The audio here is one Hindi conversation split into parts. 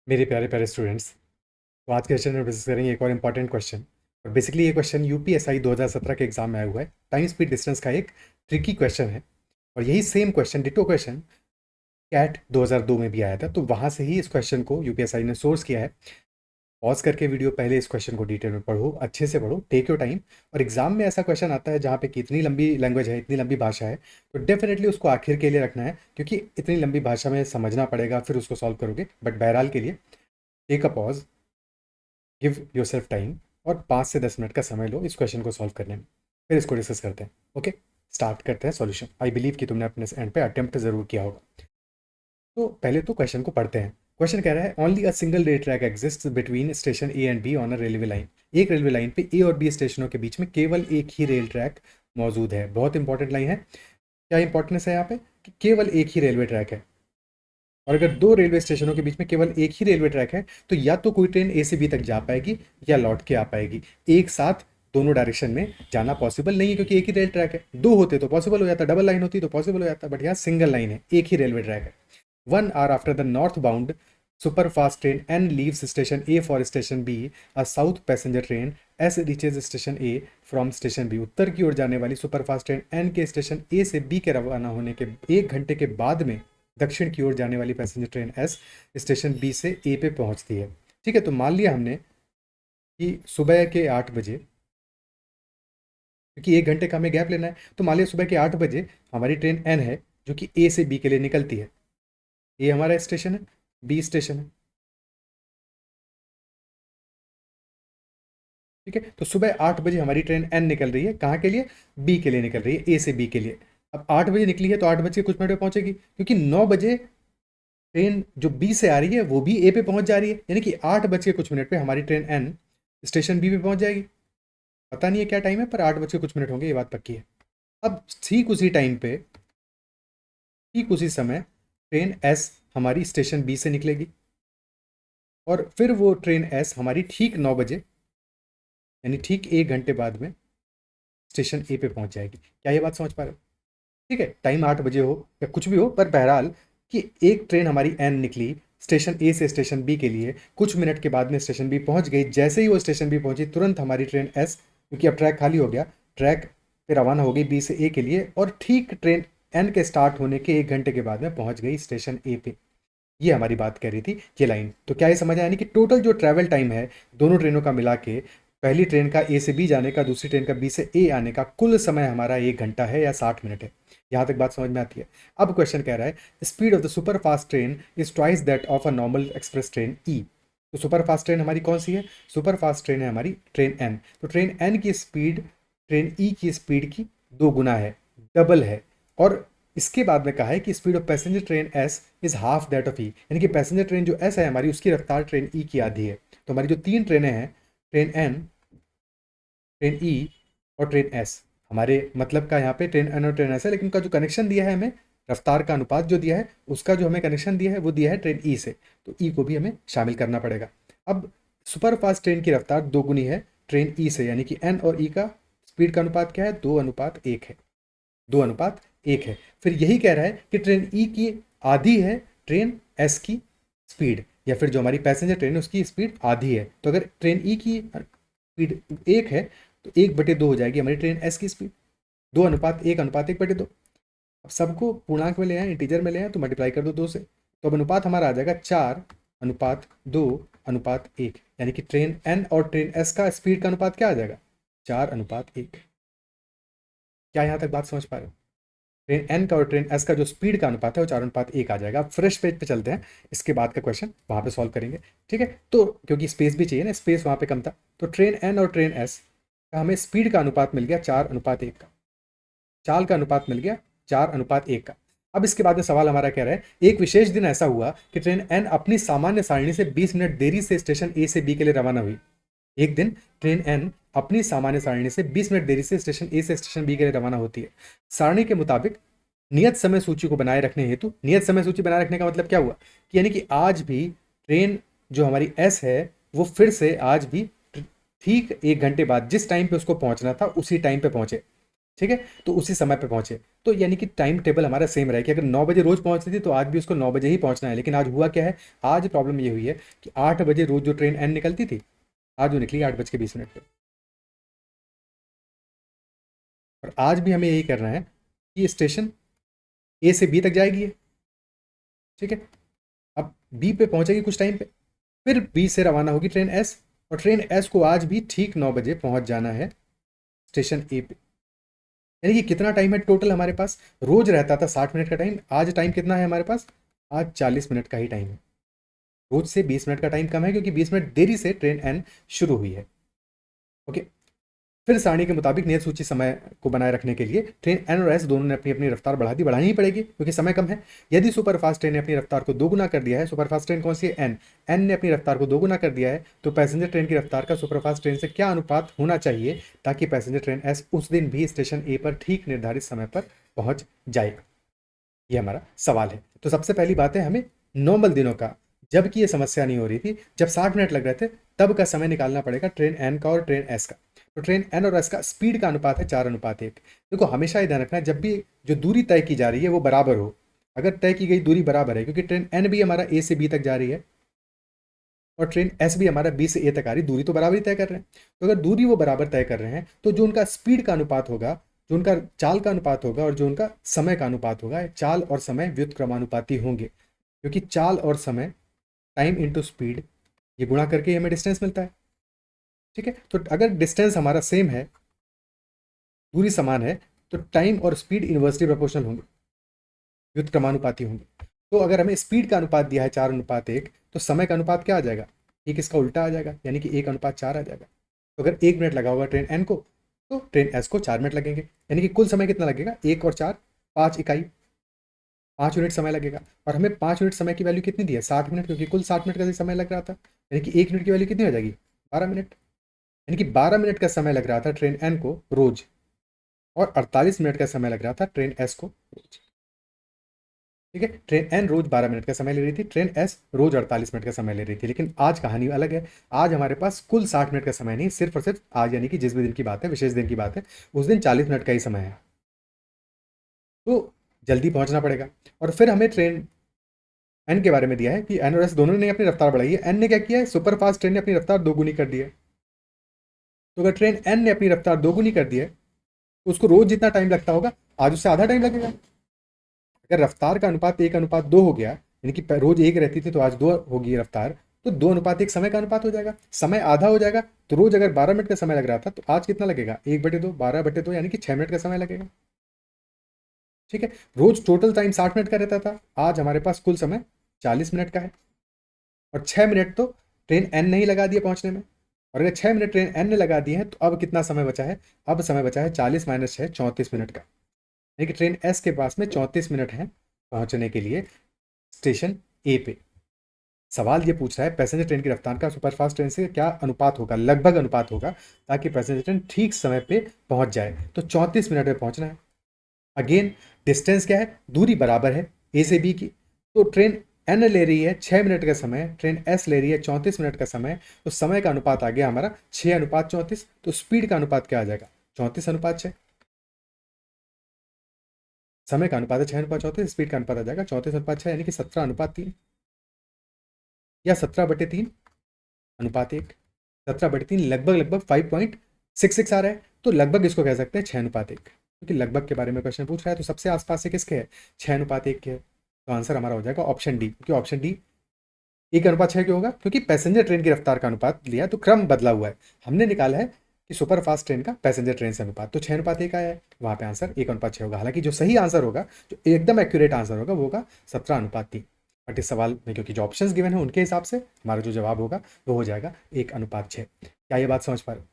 मेरे प्यारे प्यारे स्टूडेंट्स, तो आज के सेशन में डिस्कस करेंगे एक और इम्पॉर्टेंट क्वेश्चन। और बेसिकली ये क्वेश्चन यूपीएसआई 2017 के एग्जाम में आया हुआ है। टाइम स्पीड डिस्टेंस का एक ट्रिकी क्वेश्चन है। और यही same question, ditto question, CAT 2002 में भी आया था। तो वहाँ से ही इस क्वेश्चन को यूपीएसआई ने सोर्स किया है। पॉज करके वीडियो पहले इस क्वेश्चन को डिटेल में पढ़ो, अच्छे से पढ़ो, टेक योर टाइम। और एग्जाम में ऐसा क्वेश्चन आता है जहाँ पे कि इतनी लंबी लैंग्वेज है, इतनी लंबी भाषा है, तो डेफिनेटली उसको आखिर के लिए रखना है, क्योंकि इतनी लंबी भाषा में समझना पड़ेगा, फिर उसको सॉल्व करोगे। बट बहरहाल के लिए take a pause, give yourself time, और 5 से 10 मिनट का समय लो इस क्वेश्चन को सॉल्व करने में। फिर इसको डिस्कस करते हैं। ओके, स्टार्ट करते हैं सॉल्यूशन। आई बिलीव कि तुमने अपने एंड पे अटेम्प्ट जरूर किया होगा। तो पहले तो क्वेश्चन को पढ़ते हैं। क्वेश्चन कह रहा है only a single rail track exist between station A and be on a railway line. एक रेलवे लाइन पे ए और बी स्टेशनों के बीच में केवल एक ही रेल ट्रैक मौजूद है। बहुत इंपॉर्टेंट लाइन है। क्या इंपॉर्टेंस है यहाँ पे कि केवल एक ही रेलवे ट्रैक है। और अगर दो रेलवे स्टेशनों के बीच में केवल एक ही रेलवे ट्रैक है, तो या तो कोई ट्रेन ए से बी तक जा पाएगी या लौट के आ पाएगी। एक साथ दोनों डायरेक्शन में जाना पॉसिबल नहीं है, क्योंकि एक ही रेल ट्रैक है। दो होते तो पॉसिबल हो जाता, डबल लाइन होती तो पॉसिबल हो जाता, बट यहाँ सिंगल लाइन है, एक ही रेलवे ट्रैक है। 1 hour after the northbound superfast train N leaves station A for station B, a south passenger train S reaches station A from station B। उत्तर की ओर जाने वाली सुपरफास्ट ट्रेन N के स्टेशन A से B के रवाना होने के 1 घंटे के बाद में दक्षिण की ओर जाने वाली passenger train S station B से A पे पहुंचती है। ठीक है, तो मान लिया हमने कि सुबह के 8 बजे, क्योंकि 1 घंटे का हमें गैप लेना है, तो मान लिया सुबह के 8 बजे हमारी ट्रेन N है जो कि A से B के लिए निकलती है। ये हमारा स्टेशन है, बी स्टेशन है। ठीक है, तो सुबह 8 बजे हमारी ट्रेन एन निकल रही है, कहाँ के लिए? बी के लिए निकल रही है, ए से बी के लिए। अब 8 बजे निकली है तो 8 बज के कुछ मिनट में पहुंचेगी, क्योंकि 9 बजे ट्रेन जो बी से आ रही है वो भी ए पे पहुंच जा रही है, यानी कि 8 बज के कुछ मिनट पे हमारी ट्रेन एन स्टेशन बी पे पहुंच जाएगी। पता नहीं है क्या टाइम है, पर 8 बज के कुछ मिनट होंगे, ये बात पक्की है। अब ठीक उसी टाइम पे, ठीक उसी समय ट्रेन एस हमारी स्टेशन बी से निकलेगी, और फिर वो ट्रेन एस हमारी ठीक 9 बजे, यानी ठीक 1 घंटे बाद में स्टेशन ए पे पहुंच जाएगी। क्या ये बात समझ पा रहे हो? ठीक है, टाइम 8 बजे हो या कुछ भी हो, पर बहरहाल कि एक ट्रेन हमारी एन निकली स्टेशन ए से स्टेशन बी के लिए, कुछ मिनट के बाद में स्टेशन बी पहुंच गई। जैसे ही वो स्टेशन बी पहुंची, तुरंत हमारी ट्रेन एस, क्योंकि अब ट्रैक खाली हो गया, ट्रैक पे रवाना हो गई बी से ए के लिए, और ठीक ट्रेन एन के स्टार्ट होने के 1 घंटे के बाद में पहुंच गई स्टेशन ए पे। ये हमारी बात कह रही थी ये लाइन। तो क्या ये समझ आया? यानी कि टोटल जो ट्रैवल टाइम है दोनों ट्रेनों का मिला के, पहली ट्रेन का ए से बी जाने का, दूसरी ट्रेन का बी से ए आने का, कुल समय हमारा 1 घंटा है या 60 मिनट है। यहाँ तक बात समझ में आती है? अब क्वेश्चन कह रहा है speed of the super fast train is twice that of a normal express train E. तो सुपर फास्ट ट्रेन हमारी कौन सी है? सुपर फास्ट ट्रेन है हमारी ट्रेन एन। तो ट्रेन एन की स्पीड ट्रेन ई की स्पीड की 2 गुना है, डबल है। और इसके बाद में कहा है कि speed of passenger train S is half that of E, यानी कि पैसेंजर ट्रेन जो एस है हमारी, उसकी रफ्तार ट्रेन ई की आधी है। तो हमारी जो तीन ट्रेनें हैं, ट्रेन एन, ट्रेन ई और ट्रेन एस, हमारे मतलब का यहाँ पे ट्रेन एन और ट्रेन एस है, लेकिन उनका जो कनेक्शन दिया है हमें, रफ्तार का अनुपात जो दिया है, उसका जो हमें कनेक्शन दिया है वो दिया है ट्रेन ई से। तो ई को भी हमें शामिल करना पड़ेगा। अब सुपर फास्ट ट्रेन की रफ्तार 2 गुनी है ट्रेन ई से, यानी कि एन और ई का स्पीड का अनुपात क्या है? 2:1 है। 2:1 है। फिर यही कह रहा है कि ट्रेन ई की आधी है ट्रेन एस की स्पीड, या फिर जो हमारी पैसेंजर ट्रेन है उसकी स्पीड आधी है। तो अगर ट्रेन ई की स्पीड 1 है, तो 1/2 हो जाएगी हमारी ट्रेन एस की स्पीड। 2:1:1/2। अब सबको पूर्णांक में ले आए, इंटीजर में ले आए, तो मल्टीप्लाई कर दो 2 से। तो अब अनुपात हमारा आ जाएगा 4:2:1, यानी कि ट्रेन एन और ट्रेन एस का स्पीड का अनुपात क्या आ जाएगा? 4:1। क्या यहाँ तक बात समझ पा रहे हो? ट्रेन एन का और ट्रेन एस का जो स्पीड का अनुपात है वो 4:1 आ जाएगा। अब फ्रेश पेज पे चलते हैं, इसके बाद का क्वेश्चन वहाँ पे सॉल्व करेंगे। ठीक है, तो क्योंकि स्पेस भी चाहिए ना, स्पेस वहाँ पे कम था। तो ट्रेन एन और ट्रेन एस का हमें स्पीड का अनुपात मिल गया 4:1 का, चाल का अनुपात मिल गया 4:1 का। अब इसके बाद में सवाल हमारा कह रहा है एक विशेष दिन ऐसा हुआ कि ट्रेन एन अपनी सामान्य सारणी से 20 मिनट देरी से स्टेशन ए से बी के लिए रवाना हुई। एक दिन ट्रेन एन अपनी सामान्य सारणी से 20 मिनट देरी से स्टेशन ए से स्टेशन बी के लिए रवाना होती है। सारणी के मुताबिक नियत समय सूची को बनाए रखने हेतु, नियत समय सूची बनाए रखने का मतलब क्या हुआ कि यानी कि आज भी ट्रेन जो हमारी एस है वो फिर से आज भी ठीक 1 घंटे बाद जिस टाइम पे उसको पहुंचना था उसी टाइम पे पहुंचे। ठीक है, तो उसी समय पे पहुंचे। तो यानी कि टाइम टेबल हमारा सेम रहा कि अगर 9 बजे रोज पहुंचती थी तो आज भी उसको 9 बजे ही पहुंचना है। लेकिन आज हुआ क्या है, आज प्रॉब्लम ये हुई है कि 8 बजे रोज जो ट्रेन एन निकलती थी, आज वो निकली 8:20 पे। और आज भी हमें यही करना है कि स्टेशन ए से बी तक जाएगी ये, ठीक है। अब बी पे पहुंचेगी कुछ टाइम पे, फिर बी से रवाना होगी ट्रेन एस, और ट्रेन एस को आज भी ठीक 9 बजे पहुंच जाना है स्टेशन ए पे। यानी कि कितना टाइम है टोटल हमारे पास, रोज रहता था 60 मिनट का टाइम, आज टाइम कितना है हमारे पास, आज 40 मिनट का ही टाइम है। रोज से 20 मिनट का टाइम कम है क्योंकि 20 मिनट देरी से ट्रेन एन शुरू हुई है। ओके, फिर सारणी के मुताबिक नियत सूची समय को बनाए रखने के लिए ट्रेन एन और एस दोनों ने अपनी अपनी रफ्तार बढ़ा दी, बढ़ानी ही पड़ेगी क्योंकि समय कम है। यदि सुपरफास्ट ट्रेन ने अपनी रफ्तार को दोगुना कर दिया है, सुपरफास्ट ट्रेन कौन सी है, एन, एन ने अपनी रफ्तार को दोगुना कर दिया है, तो पैसेंजर ट्रेन की रफ्तार का सुपरफास्ट ट्रेन से क्या अनुपात होना चाहिए ताकि पैसेंजर ट्रेन एस उस दिन भी स्टेशन ए पर ठीक निर्धारित समय पर पहुंच जाए। ये हमारा सवाल है। तो सबसे पहली बात है, हमें नॉर्मल दिनों का, जबकि ये समस्या नहीं हो रही थी, जब 60 मिनट लग रहे थे, तब का समय निकालना पड़ेगा ट्रेन एन का और ट्रेन एस का। तो ट्रेन एन और एस का स्पीड का अनुपात है 4:1। देखो हमेशा ये ध्यान रखना है, जब भी जो दूरी तय की जा रही है वो बराबर हो। अगर तय की गई दूरी बराबर है, क्योंकि ट्रेन एन भी हमारा ए से बी तक जा रही है और ट्रेन एस भी हमारा बी से ए तक आ रही, दूरी तो बराबर ही तय कर रहे हैं। तो अगर दूरी वो बराबर तय कर रहे हैं तो जो उनका स्पीड का अनुपात होगा, जो उनका चाल का अनुपात होगा और जो उनका समय का अनुपात होगा, चाल और समय व्युत्क्रमानुपाती होंगे, क्योंकि चाल और समय, टाइम इंटू स्पीड, ये गुणा करके हमें डिस्टेंस मिलता है। ठीक है, तो अगर डिस्टेंस हमारा सेम है, दूरी समान है, तो टाइम और स्पीड इन्वर्सली प्रोपोर्शनल होंगे, व्युत्क्रमानुपाती होंगे। तो अगर हमें स्पीड का अनुपात दिया है 4:1, तो समय का अनुपात क्या आ जाएगा, एक इसका उल्टा आ जाएगा, यानी कि 1:4 आ जाएगा। तो अगर 1 मिनट लगा होगा ट्रेन एन को, तो ट्रेन एस को 4 मिनट लगेंगे, यानी कि कुल समय कितना लगेगा, 1 और 4, 5 इकाई, 5 यूनिट समय लगेगा। और हमें 5 यूनिट समय की वैल्यू कितनी दी है, 60 मिनट, क्योंकि कुल 60 मिनट का समय लग रहा था, यानी कि 1 मिनट की वैल्यू कितनी हो जाएगी, 12 मिनट। यानी कि 12 मिनट का समय लग रहा था ट्रेन एन को रोज, और 48 मिनट का समय लग रहा था ट्रेन एस को रोज। ठीक है, ट्रेन एन रोज 12 मिनट का समय ले रही थी, ट्रेन एस रोज 48 मिनट का समय ले रही थी। लेकिन आज कहानी अलग है, आज हमारे पास कुल 60 मिनट का समय नहीं, सिर्फ और सिर्फ आज, यानी कि जिस भी दिन की बात है, विशेष दिन की बात है, उस दिन 40 मिनट का ही समय है। तो जल्दी पहुंचना पड़ेगा। और फिर हमें ट्रेन एन के बारे में दिया है कि एन और एस दोनों ने अपनी रफ्तार बढ़ाई है। एन ने क्या किया है, सुपरफास्ट ट्रेन ने अपनी रफ्तार दोगुनी कर दी है। तो अगर ट्रेन एन ने अपनी रफ्तार दोगुनी कर दी है, तो उसको रोज जितना टाइम लगता होगा, आज उससे आधा टाइम लगेगा। अगर रफ्तार का अनुपात 1:2 हो गया, यानी कि रोज 1 रहती थी तो आज 2 होगी रफ्तार, तो 2:1 समय का अनुपात हो जाएगा, समय आधा हो जाएगा। तो रोज अगर 12 मिनट का समय लग रहा था, तो आज कितना लगेगा, 1/2, 12/2, यानी कि 6 मिनट का समय लगेगा। ठीक है, रोज टोटल टाइम 60 मिनट का रहता था, आज हमारे पास कुल समय 40 मिनट का है। और 6 मिनट तो ट्रेन एन ने ही लगा दिए पहुंचने में। और अगर 6 मिनट ट्रेन एन ने लगा दिए हैं, तो अब कितना समय बचा है, अब समय बचा है 40 - 6, 34 मिनट का। यानी कि ट्रेन एस के पास में 34 मिनट हैं पहुंचने के लिए स्टेशन ए पे। सवाल ये पूछ रहा है पैसेंजर ट्रेन की रफ्तार का सुपरफास्ट ट्रेन से क्या अनुपात होगा, लगभग अनुपात होगा, ताकि पैसेंजर ट्रेन ठीक समय पे पहुंच जाए। तो 34 मिनट में पहुंचना है। अगेन डिस्टेंस क्या है, दूरी बराबर है ए से बी की। तो ट्रेन एन ले रही है 6 मिनट का समय, ट्रेन एस ले रही है 34 मिनट का समय। तो समय का अनुपात आ गया हमारा 6:34। तो स्पीड का अनुपात क्या आ जाएगा, 34:6। समय का अनुपात है 6:34, स्पीड का अनुपात आ जाएगा 34:6, यानी कि 17:3 या 17/3:1। 17/3 लगभग लगभग 5.66 आ रहा है। तो लगभग इसको कह सकते हैं 6:1, क्योंकि लगभग के बारे में क्वेश्चन पूछ रहा है। तो सबसे आसपास से किसके है, 6:1 के है। तो आंसर हमारा हो जाएगा ऑप्शन डी, क्योंकि ऑप्शन डी 1:6 क्यों होगा, क्योंकि पैसेंजर ट्रेन की रफ्तार का अनुपात लिया तो क्रम बदला हुआ है। हमने निकाला है कि सुपर फास्ट ट्रेन का पैसेंजर ट्रेन से अनुपात, तो 6:1 आया है, वहाँ पे आंसर 1:6 होगा। हालांकि जो सही आंसर होगा, जो एकदम एक्यूरेट आंसर होगा, वो होगा 17:3। बट इस सवाल में क्योंकि जो ऑप्शंस गिवन है उनके हिसाब से हमारा जो जवाब होगा वो हो जाएगा 1:6। क्या ये बात समझ पा रहे हो?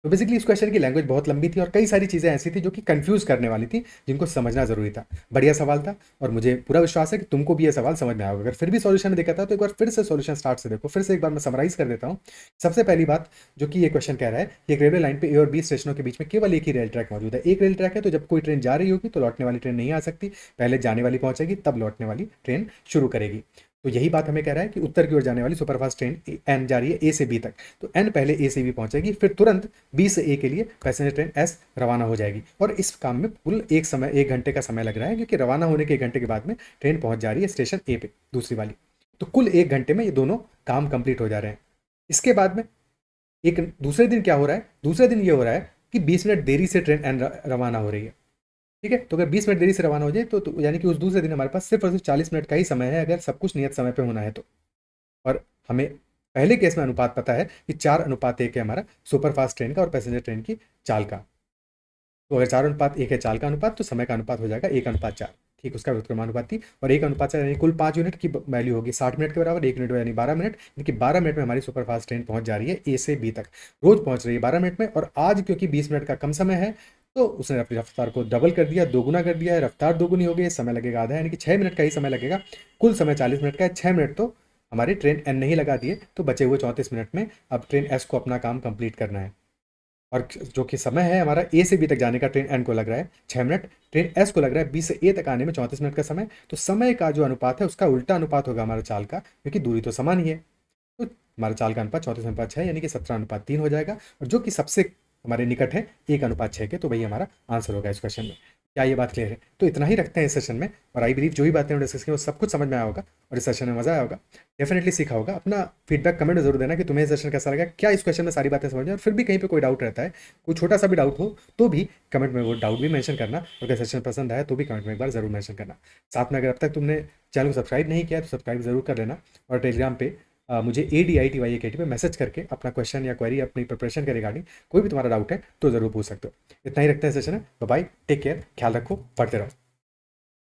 तो बेसिकली इस क्वेश्चन की लैंग्वेज बहुत लंबी थी और कई सारी चीज़ें ऐसी थी जो कि कंफ्यूज करने वाली थी, जिनको समझना जरूरी था। बढ़िया सवाल था और मुझे पूरा विश्वास है कि तुमको भी ये सवाल समझ में आएगा। अगर फिर भी सॉल्यूशन में देखा था तो एक बार फिर से सॉल्यूशन स्टार्ट से देखो। फिर से एक बार मैं समराइज कर देता हूँ। सबसे पहली बात जो कि ये क्वेश्चन कह रहा है कि एक रेलवे लाइन पे ए और बी स्टेशनों के बीच में केवल एक ही रेल ट्रैक मौजूद है। एक रेल ट्रैक है, तो जब कोई ट्रेन जा रही होगी तो लौटने वाली ट्रेन नहीं आ सकती, पहले जाने वाली पहुंचेगी तब लौटने वाली ट्रेन शुरू करेगी। तो यही बात हमें कह रहा है कि उत्तर की ओर जाने वाली सुपरफास्ट ट्रेन एन जा रही है ए से बी तक, तो एन पहले ए से बी पहुंचेगी, फिर तुरंत बी से ए के लिए पैसेंजर ट्रेन एस रवाना हो जाएगी। और इस काम में कुल एक घंटे का समय लग रहा है, क्योंकि रवाना होने के 1 घंटे के बाद में ट्रेन पहुंच जा रही है स्टेशन ए पे, दूसरी वाली। तो कुल 1 घंटे में ये दोनों काम कंप्लीट हो जा रहे हैं। इसके बाद में एक दूसरे दिन क्या हो रहा है, दूसरे दिन ये हो रहा है कि 20 मिनट देरी से ट्रेन एन रवाना हो रही है। ठीक है, तो अगर 20 मिनट देरी से रवाना हो जाए तो यानी कि उस दूसरे दिन हमारे पास सिर्फ और सिर्फ 40 मिनट का ही समय है, अगर सब कुछ नियत समय पे होना है तो। और हमें पहले केस में अनुपात पता है कि 4:1 है हमारा सुपरफास्ट ट्रेन का और पैसेंजर ट्रेन की चाल का। तो अगर 4:1 है चाल का अनुपात, तो समय का अनुपात हो जाएगा 1:4। ठीक, उसका व्युत्क्रमानुपात थी। और 1:4 यानी कुल 5 यूनिट की वैल्यू होगी 60 मिनट के बराबर। 1 मिनट यानी 12 मिनट, यानी कि 12 मिनट में हमारी सुपरफास्ट ट्रेन पहुंच जा रही है ए से बी तक। रोज पहुंच रही है 12 मिनट में, और आज क्योंकि 20 मिनट का कम समय है तो उसने अपनी रफ्तार को डबल कर दिया, दोगुना कर दिया है। रफ्तार दोगुनी हो गई, समय लगेगा आधा, यानी कि 6 मिनट का ही समय लगेगा। कुल समय 40 मिनट का है, 6 मिनट तो हमारी ट्रेन एन ने ही लगा दिए, तो बचे हुए 34 मिनट में अब ट्रेन एस को अपना काम कंप्लीट करना है। और जो कि समय है हमारा ए से बी तक जाने का, ट्रेन एन को लग रहा है 6 मिनट, ट्रेन एस को लग रहा है बी से ए तक आने में 34 मिनट का समय। तो समय का जो अनुपात है उसका उल्टा अनुपात होगा हमारा चाल का, क्योंकि दूरी तो समान ही है। तो हमारा चाल का अनुपात 34:6 यानी कि 17:3 हो जाएगा, और जो कि सबसे हमारे निकट है 1:6 के, तो वही हमारा आंसर होगा इस क्वेश्चन में। क्या ये बात क्लियर है? तो इतना ही रखते हैं इस सेशन में, और आई बिलीव जो भी बातें हम डिस्कस की वो सब कुछ समझ में आया होगा और इस सेशन में मजा आया होगा, डेफिनेटली सीखा होगा। अपना फीडबैक कमेंट में जरूर देना कि तुम्हें इस सेशन कैसा लगा, क्या इस क्वेश्चन में सारी बातें समझ में, और फिर भी कहीं पे कोई डाउट रहता है, कोई छोटा सा भी डाउट हो तो भी कमेंट में वो डाउट भी मेंशन करना, और अगर सेशन पसंद आया तो भी कमेंट में एक बार जरूर मेंशन करना। साथ में अगर अब तक तुमने चैनल को सब्सक्राइब नहीं किया तो सब्सक्राइब जरूर कर लेना, और टेलीग्राम पे मुझे ADITYAKT पे मैसेज करके अपना क्वेश्चन या क्वेरी अपनी प्रिपरेशन के रिगार्डिंग कोई भी तुम्हारा डाउट है तो ज़रूर पूछ सकते हो। इतना ही रखते हैं सेशन है। बाय बाय, टेक केयर, ख्याल रखो, पढ़ते रहो।